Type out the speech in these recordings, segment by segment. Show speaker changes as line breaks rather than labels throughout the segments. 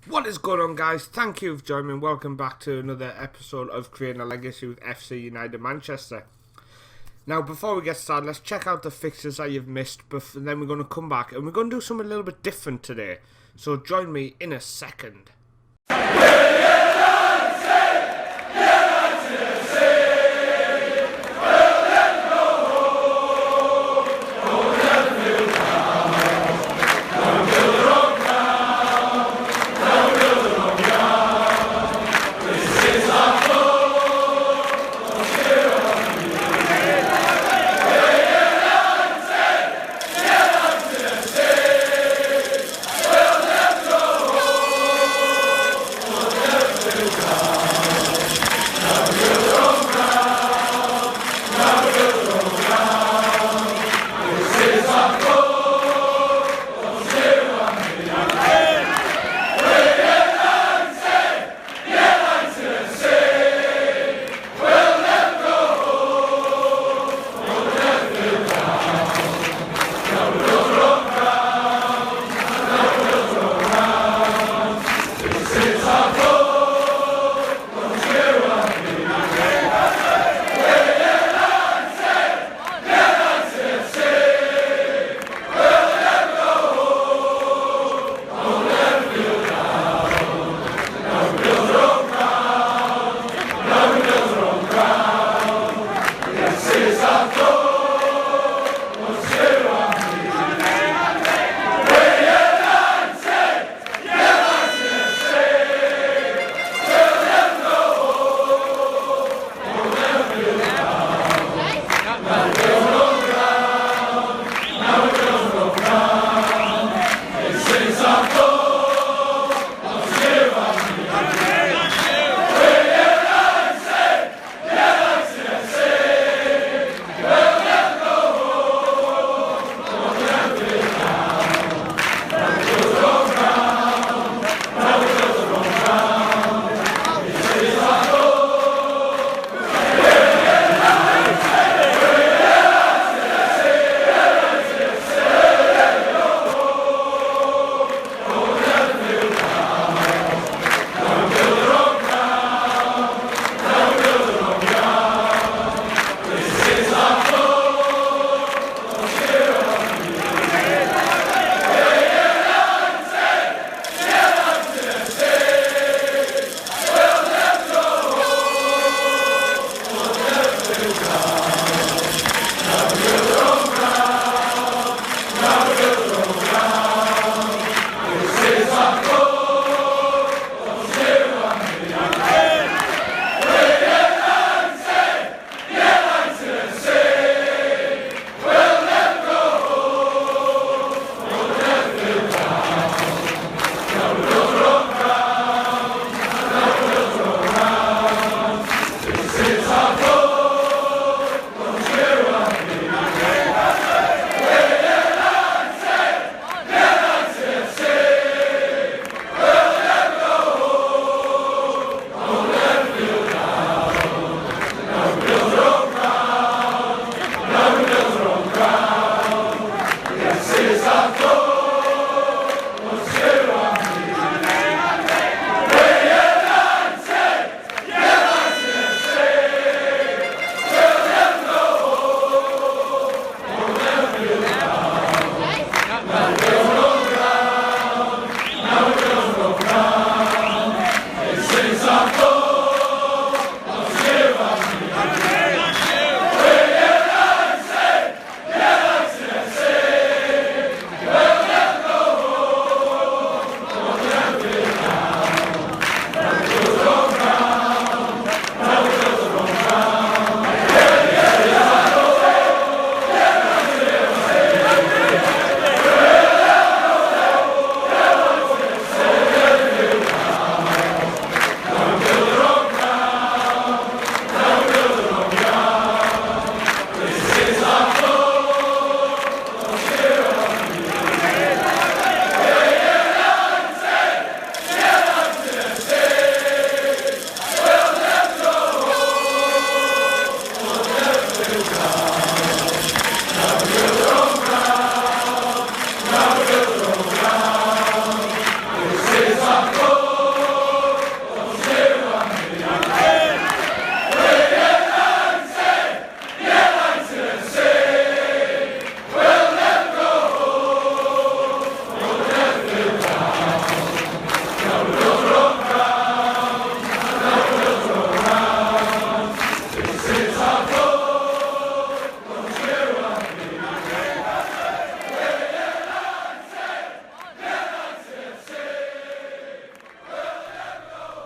What is going on, guys? Thank you for joining me. Welcome back to another episode of Creating a Legacy with FC United Manchester. Now, before we get started, let's check out the fixtures that you've missed, and then we're going to come back and we're going to do something a little bit different today. So join me in a second.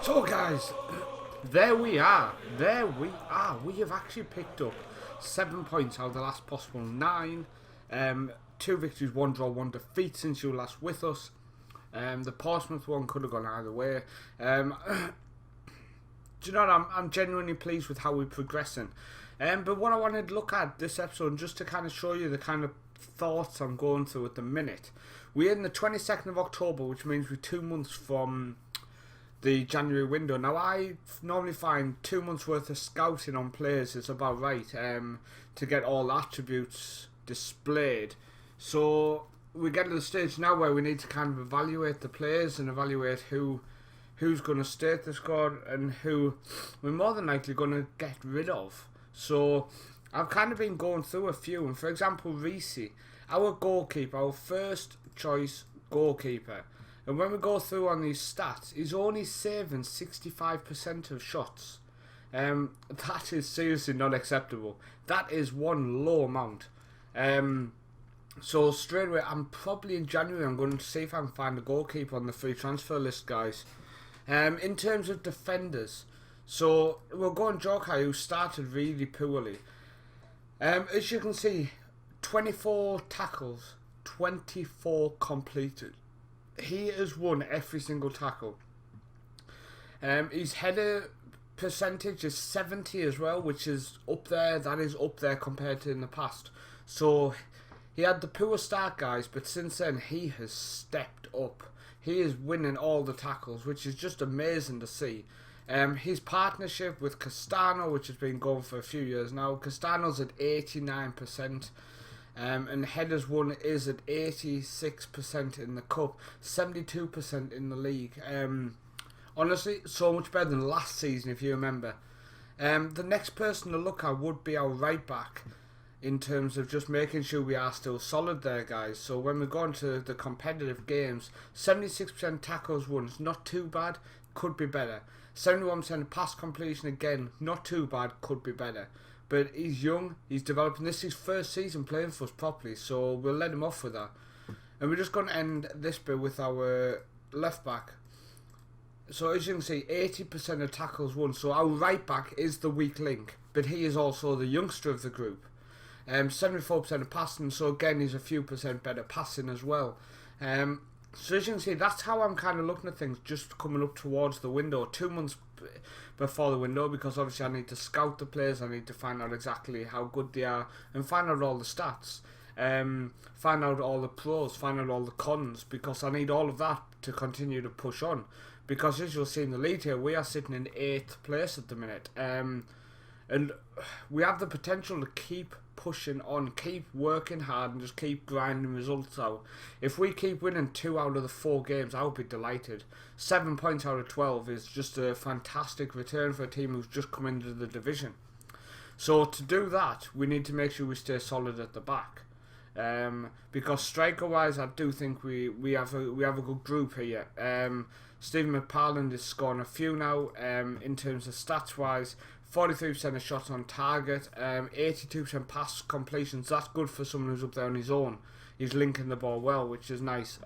So guys, there we are. We have actually picked up 7 points out of the last possible 9. 2 victories, 1 draw, 1 defeat since you were last with us. The Portsmouth one could have gone either way. Do you know what? I'm genuinely pleased with how we're progressing. But what I wanted to look at this episode, just to kind of show you the kind of thoughts I'm going through at the minute. We're in the 22nd of October, which means we're 2 months from the January window. Now, I normally find 2 months worth of scouting on players is about right to get all attributes displayed. So we get to the stage now where we need to kind of evaluate the players and evaluate who's going to stay at the squad and who we're more than likely going to get rid of. So I've kind of been going through a few, and for example, Reese, our goalkeeper, our first choice goalkeeper. And when we go through on these stats, he's only saving 65% of shots. That is seriously not acceptable. That is one low amount. So straight away, I'm probably in January, I'm going to see if I can find a goalkeeper on the free transfer list, guys. In terms of defenders, so we'll go on Jokai, who started really poorly. As you can see, 24 tackles, 24 completed. He has won every single tackle. His header percentage is 70 as well, which is up there. That is up there compared to in the past. So he had the poor start, guys, but since then he has stepped up. He is winning all the tackles, which is just amazing to see. His partnership with Castano, which has been going for a few years now, Castano's at 89%. And headers won is at 86% in the cup, 72% in the league. Honestly, so much better than last season, if you remember. The next person to look at would be our right back, in terms of just making sure we are still solid there, guys. So when we go into the competitive games, 76% tackles won, it's not too bad, could be better. 71% pass completion, again, not too bad, could be better. But he's young, he's developing. This is his first season playing for us properly, so we'll let him off with that. And we're just going to end this bit with our left back. So as you can see, 80% of tackles won. So our right back is the weak link, but he is also the youngster of the group. 74% of passing, so again he's a few percent better passing as well. So as you can see, that's how I'm kind of looking at things, just coming up towards the window, 2 months before the window, because obviously I need to scout the players, I need to find out exactly how good they are, and find out all the stats, find out all the pros, find out all the cons, because I need all of that to continue to push on. Because as you'll see in the lead here, we are sitting in 8th place at the minute, and we have the potential to keep pushing on, keep working hard, and just keep grinding results out. If we keep winning 2 out of the 4 games, I would be delighted. 7 points out of 12 is just a fantastic return for a team who's just come into the division. So to do that, we need to make sure we stay solid at the back. Because striker-wise, I do think we have a good group here. Stephen McParland is scoring a few now. In terms of stats-wise, 43% of shots on target, 82% pass completions. That's good for someone who's up there on his own. He's linking the ball well, which is nice.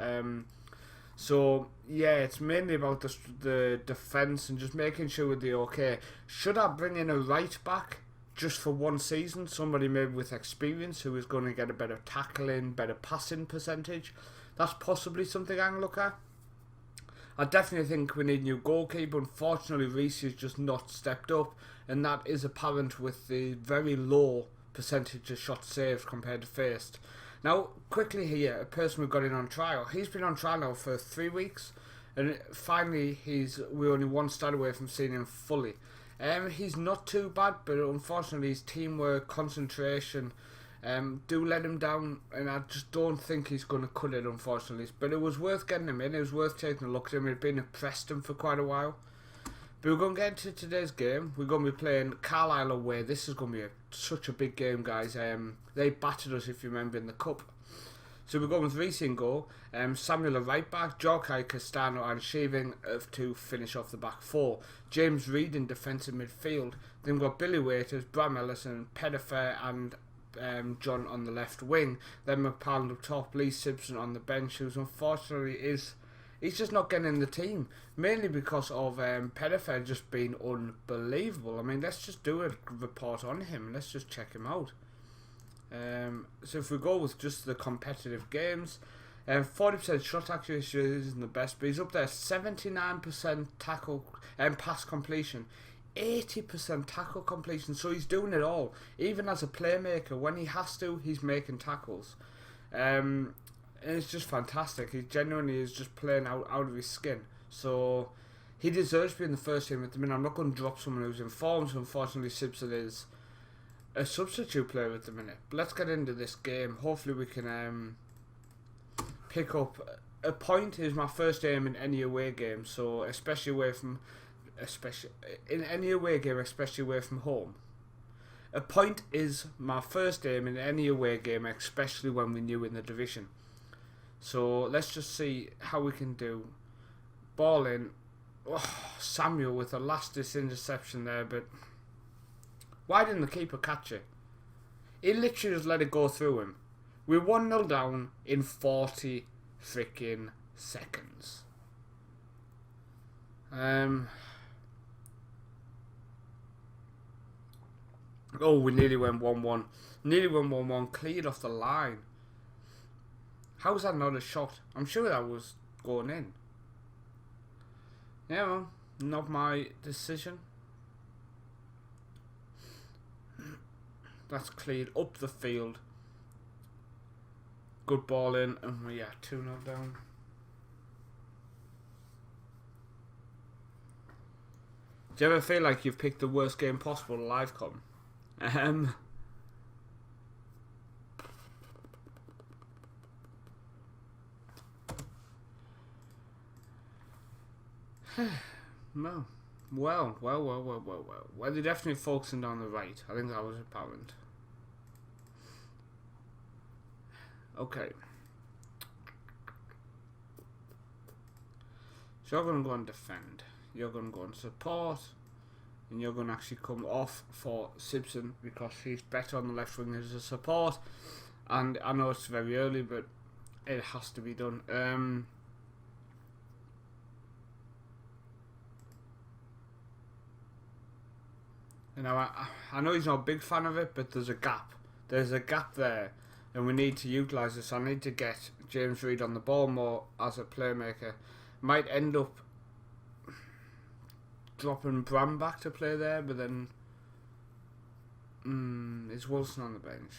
So yeah, it's mainly about the defence and just making sure they're okay. Should I bring in a right back just for 1 season? Somebody maybe with experience who is going to get a better tackling, better passing percentage. That's possibly something I can look at. I definitely think we need a new goalkeeper. Unfortunately, Reese has just not stepped up, and that is apparent with the very low percentage of shots saved compared to faced. Now, quickly here, a person we've got in on trial. He's been on trial now for 3 weeks, and finally we're only 1 start away from seeing him fully. He's not too bad, but unfortunately his teamwork, concentration, do let him down, and I just don't think he's going to cut it, unfortunately. But it was worth getting him in, it was worth taking a look at him. He'd been at Preston for quite a while. But we're going to get into today's game. We're going to be playing Carlisle away. This is going to be such a big game, guys. They battered us, if you remember, in the cup. So we're going with Reese in goal, Samuel at right back, Jokai, Castano and Shaving to finish off the back 4. James Reid in defensive midfield. Then we've got Billy Waiters, Bram Ellison, Pettifer and John on the left wing. Then McParland up top, Lee Simpson on the bench, who unfortunately is he's just not getting in the team, mainly because of Pettifer just being unbelievable. I mean, let's just do a report on him. Let's just check him out. So if we go with just the competitive games, 40% shot accuracy isn't the best, but he's up there. 79% tackle and pass completion, 80% tackle completion. So he's doing it all. Even as a playmaker, when he has to, he's making tackles. And it's just fantastic. He genuinely is just playing out of his skin. So he deserves to be in the first team at the minute. I'm not going to drop someone who's in form, so unfortunately Simpson is a substitute player at the minute. But let's get into this game. Hopefully we can pick up a point. Is my first aim in any away game, so especially in any away game, especially away from home. A point is my first aim in any away game, especially when we're new in the division. So let's just see how we can do. Ball in. Oh, Samuel with the last interception there, but why didn't the keeper catch it? He literally just let it go through him. We're 1-0 down in 40 freaking seconds. Oh, we nearly went 1-1. Nearly went 1-1. Cleared off the line. How was that not a shot? I'm sure that was going in. Yeah, well, not my decision. That's cleared up the field. Good ball in. And yeah, 2-0 down. Do you ever feel like you've picked the worst game possible to live com? No. Well. Well, they're definitely focusing on the right. I think that was apparent. Okay. So you're going to go and defend. You're going to go and support. And you're going to actually come off for Simpson because he's better on the left wing as a support. And I know it's very early, but it has to be done. You know, I know he's not a big fan of it, but there's a gap. There's a gap there, and we need to utilise this. I need to get James Reed on the ball more as a playmaker. Might end up dropping Bram back to play there, but then is Wilson on the bench?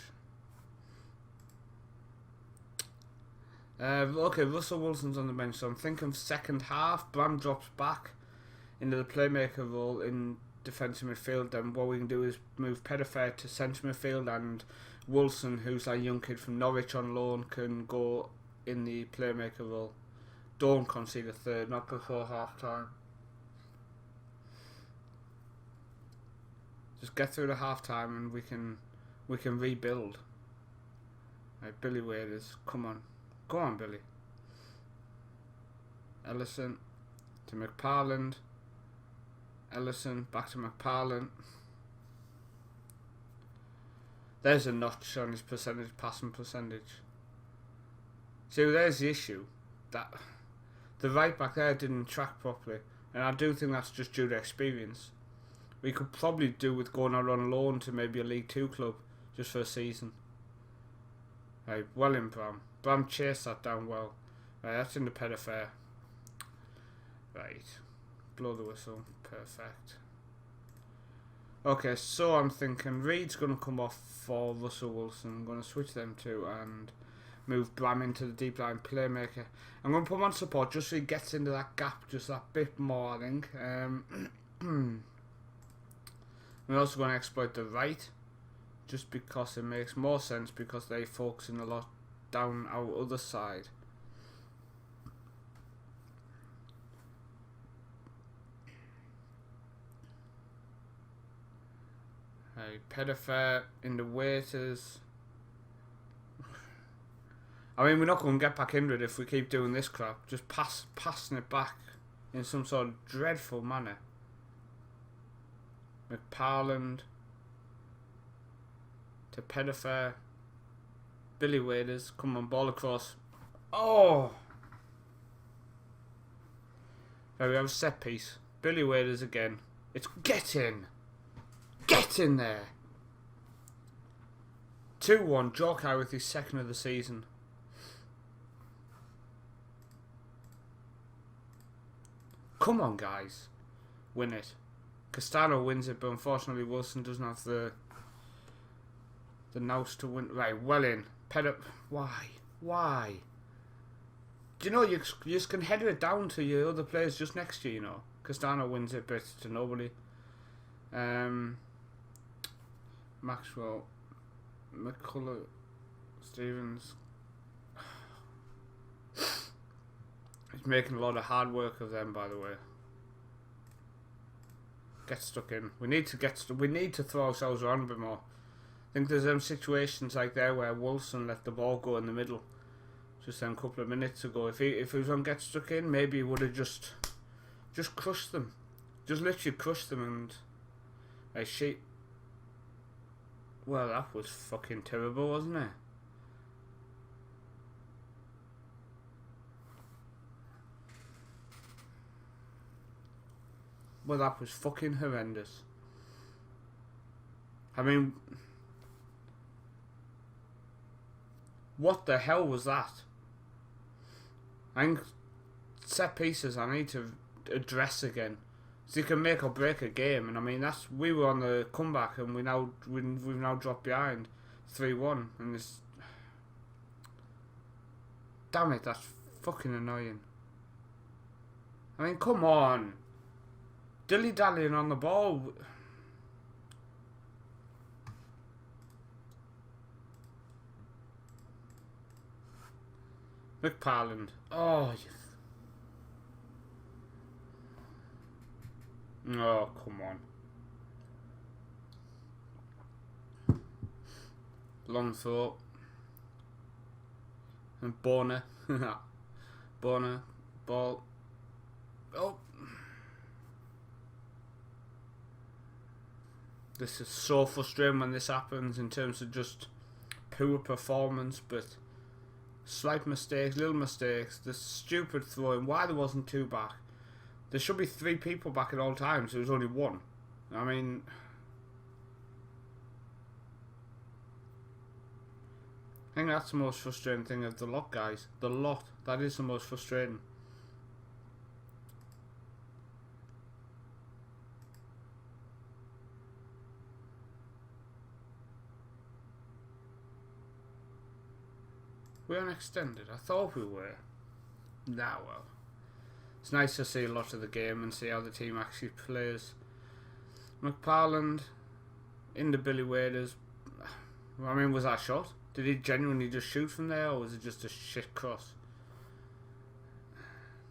Okay, Russell Wilson's on the bench, so I'm thinking second half. Bram drops back into the playmaker role in defensive midfield. Then what we can do is move Pettifer to centre midfield, and Wilson, who's a young kid from Norwich on loan, can go in the playmaker role. Don't concede a third, not before half time. Just get through the half time and we can rebuild. Right, Billy Waders, come on. Go on, Billy. Ellison to McParland. Ellison back to McParland. There's a notch on his passing percentage. See, there's the issue. That the right back there didn't track properly, and I do think that's just due to experience. We could probably do with going out on loan to maybe a League 2 club just for a season. Right, well in Bram. Bram chased that down well. Right, that's in the Pettifer. Right, blow the whistle. Perfect. Okay, so I'm thinking Reed's going to come off for Russell Wilson. I'm going to switch them two and move Bram into the deep line playmaker. I'm going to put him on support just so he gets into that gap just that bit more, I think. We're also going to exploit the right just because it makes more sense because they're focusing a lot down our other side. Hey, Pettifer in the waiters. I mean, we're not going to get back into it if we keep doing this crap. Just passing it back in some sort of dreadful manner. McParland to Pettifer. Billy Waders, come on, ball across. Oh! Right, we have a set piece. Billy Waders again. It's get in. Get in there. 2-1. Jorkai with his second of the season. Come on, guys. Win it. Castano wins it, but unfortunately Wilson doesn't have the nous to win. Right, well in. Why? Why? Do you know, you just can header it down to your other players just next to you, you know. Castano wins it, but it's to nobody. Maxwell. McCullough. Stevens. He's making a lot of hard work of them, by the way. Get stuck in. We need to throw ourselves around a bit more. I think there's situations like there where Wilson let the ball go in the middle just a couple of minutes ago. If he was on get stuck in, maybe he would have just crushed them. Just literally crushed them and well, that was fucking terrible, wasn't it? Well, that was fucking horrendous. I mean, what the hell was that? I think set pieces I need to address again, so you can make or break a game. And I mean, we were on the comeback, and we've now dropped behind 3-1, and this. Damn it, that's fucking annoying. I mean, come on. Dilly-dallying on the ball. McParland. Oh, oh, come on. Long throw. And Bonner. Bonner. Ball. Oh. This is so frustrating when this happens in terms of just poor performance, but slight mistakes, little mistakes, the stupid throwing, why there wasn't 2 back. There should be 3 people back at all times, there was only 1. I mean, I think that's the most frustrating thing of the lot, guys. The lot, that is the most frustrating. We're unextended. I thought we were. Nah, well. It's nice to see a lot of the game and see how the team actually plays. McParland into Billy Waders. I mean, was that a shot? Did he genuinely just shoot from there, or was it just a shit cross?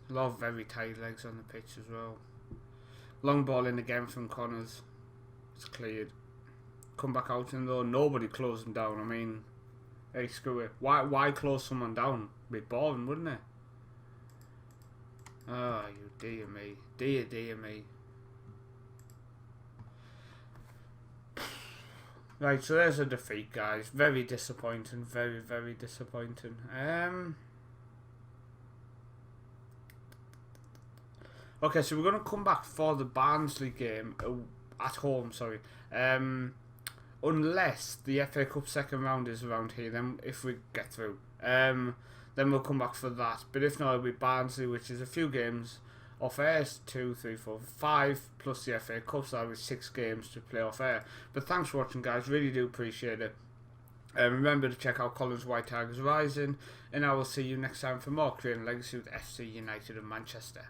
A lot of very tight legs on the pitch as well. Long ball in again from Connors. It's cleared. Come back out in though. Nobody closed him down. I mean, hey, screw it. Why close someone down? It'd be boring, wouldn't it? Oh, you dear me. Dear me. Right, so there's a defeat, guys. Very disappointing. Very, very disappointing. Okay, so we're going to come back for the Barnsley game at home, sorry. Unless the FA Cup second round is around here, then if we get through, then we'll come back for that. But if not, it'll be Barnsley, which is a few games off air. 2, 3, 4, 5 plus the FA Cup, so that'll be 6 games to play off air. But thanks for watching, guys. Really do appreciate it. Remember to check out Colin's White Tigers Rising, and I will see you next time for more Creating Legacy with FC United of Manchester.